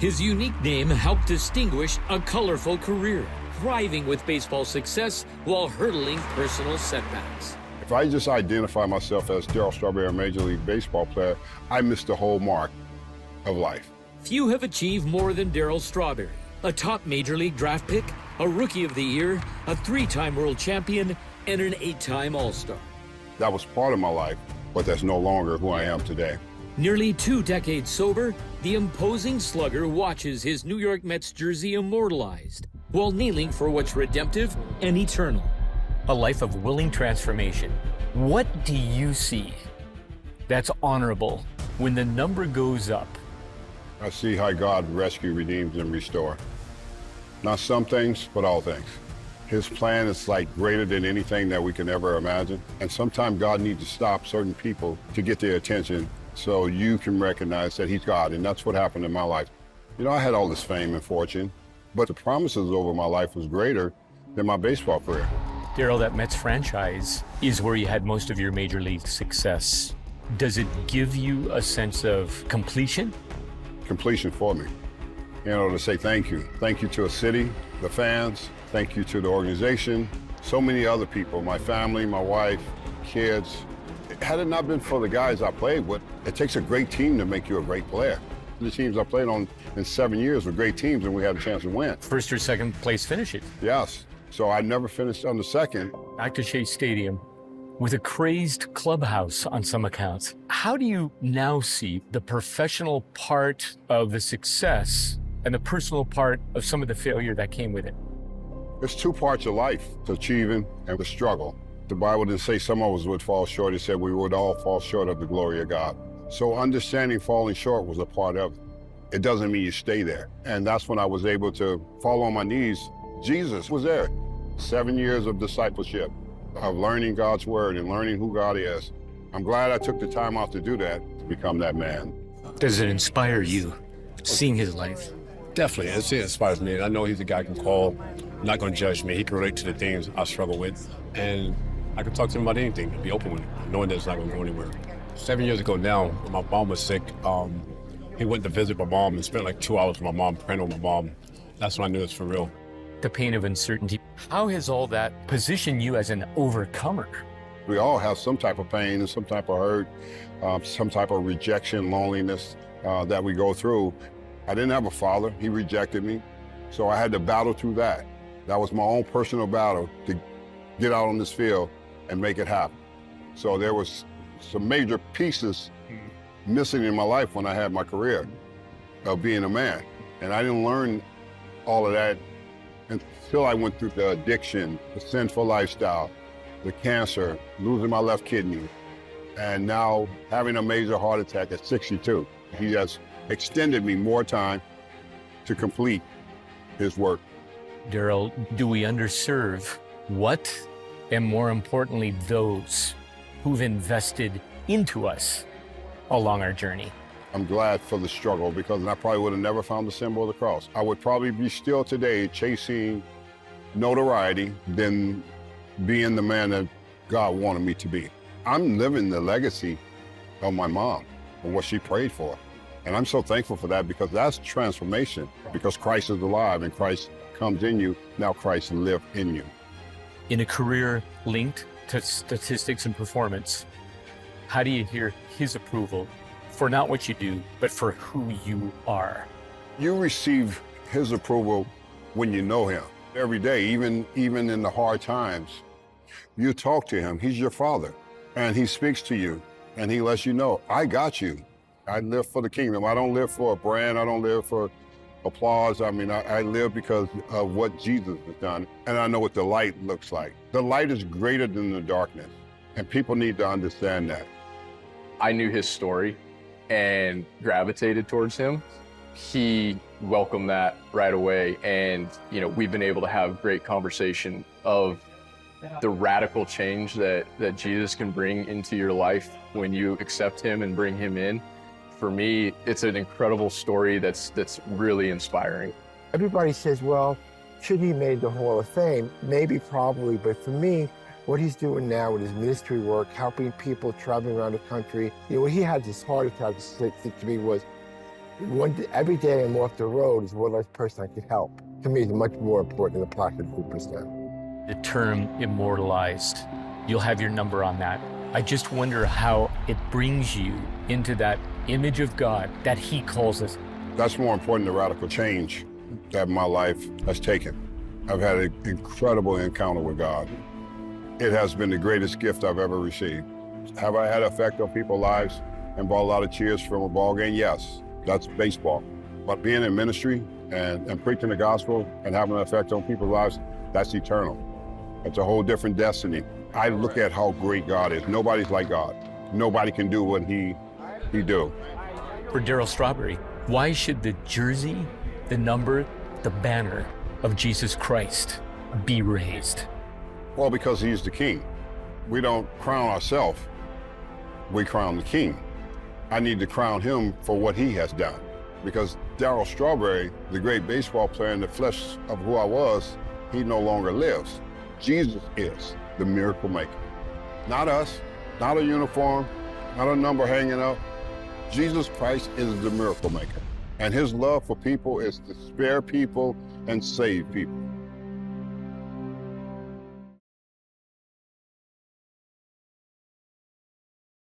His unique name helped distinguish a colorful career, thriving with baseball success while hurdling personal setbacks. If I just identify myself as Darryl Strawberry, a Major League Baseball player, I missed the whole mark of life. Few have achieved more than Darryl Strawberry, a top Major League draft pick, a Rookie of the Year, a 3-time world champion, and an 8-time All-Star. That was part of my life, but that's no longer who I am today. Nearly 2 decades sober, the imposing slugger watches his New York Mets jersey immortalized while kneeling for what's redemptive and eternal. A life of willing transformation. What do you see that's honorable when the number goes up? I see how God rescues, redeems, and restores. Not some things, but all things. His plan is like greater than anything that we can ever imagine. And sometimes God needs to stop certain people to get their attention so you can recognize that he's God. And that's what happened in my life. You know, I had all this fame and fortune, but the promises over my life was greater than my baseball career. Darryl, that Mets franchise is where you had most of your major league success. Does it give you a sense of completion? Completion for me. You know, to say thank you. Thank you to a city, the fans, thank you to the organization, so many other people, my family, my wife, kids. Had it not been for the guys I played with, it takes a great team to make you a great player. The teams I played on in 7 years were great teams, and we had a chance to win. First or second place finishes. Yes. So I never finished on the second. Back to Shea Stadium with a crazed clubhouse on some accounts. How do you now see the professional part of the success and the personal part of some of the failure that came with it? There's 2 parts of life, the achieving and the struggle. The Bible didn't say some of us would fall short. It said we would all fall short of the glory of God. So understanding falling short was a part of it. It doesn't mean you stay there. And that's when I was able to fall on my knees. Jesus was there. 7 years of discipleship, of learning God's word and learning who God is. I'm glad I took the time out to do that, to become that man. Does it inspire you, seeing his life? Definitely, it inspires me. I know he's a guy who can call, not gonna judge me. He can relate to the things I struggle with. And I can talk to him about anything and be open with it, knowing that it's not gonna go anywhere. 7 years ago now, when my mom was sick, he went to visit my mom and spent like 2 hours with my mom, praying with my mom. That's when I knew it's for real. The pain of uncertainty. How has all that positioned you as an overcomer? We all have some type of pain and some type of hurt, some type of rejection, loneliness that we go through. I didn't have a father. He rejected me. So I had to battle through that. That was my own personal battle to get out on this field and make it happen. So there was some major pieces missing in my life when I had my career of being a man. And I didn't learn all of that until I went through the addiction, the sinful lifestyle, the cancer, losing my left kidney, and now having a major heart attack at 62. He has extended me more time to complete his work. Darryl, do we underserve what, and more importantly, those who've invested into us along our journey? I'm glad for the struggle, because I probably would have never found the symbol of the cross. I would probably be still today chasing notoriety than being the man that God wanted me to be. I'm living the legacy of my mom and what she prayed for. And I'm so thankful for that, because that's transformation, because Christ is alive and Christ comes in you. Now Christ lives in you. In a career linked to statistics and performance, how do you hear his approval for not what you do, but for who you are? You receive his approval when you know him. Every day, even in the hard times, you talk to him. He's your father, and he speaks to you, and he lets you know, I got you. I live for the kingdom. I don't live for a brand. I don't live for applause. I mean, I live because of what Jesus has done, and I know what the light looks like. The light is greater than the darkness, and people need to understand that. I knew his story and gravitated towards him. He welcomed that right away, and we've been able to have great conversation of the radical change that Jesus can bring into your life when you accept him and bring him in. For me, it's an incredible story that's really inspiring. Everybody says, well, should he made the Hall of Fame? Maybe, probably, but for me, what he's doing now with his ministry work, helping people traveling around the country, when he had this heart attack, to me was, Every day I'm off the road is one less person I could help. To me, it's much more important than the pocket 2%. The term immortalized, you'll have your number on that. I just wonder how it brings you into that image of God that he calls us. That's more important than radical change that my life has taken. I've had an incredible encounter with God. It has been the greatest gift I've ever received. Have I had an effect on people's lives and brought a lot of cheers from a ball game? Yes, that's baseball. But being in ministry and preaching the gospel and having an effect on people's lives, that's eternal. It's a whole different destiny. I look at how great God is. Nobody's like God. Nobody can do what he do. For Darryl Strawberry, why should the jersey, the number, the banner of Jesus Christ be raised? Well, because he's the king. We don't crown ourselves, we crown the king. I need to crown him for what he has done. Because Darryl Strawberry, the great baseball player in the flesh of who I was, he no longer lives. Jesus is the miracle maker. Not us, not a uniform, not a number hanging up. Jesus Christ is the miracle maker. And his love for people is to spare people and save people.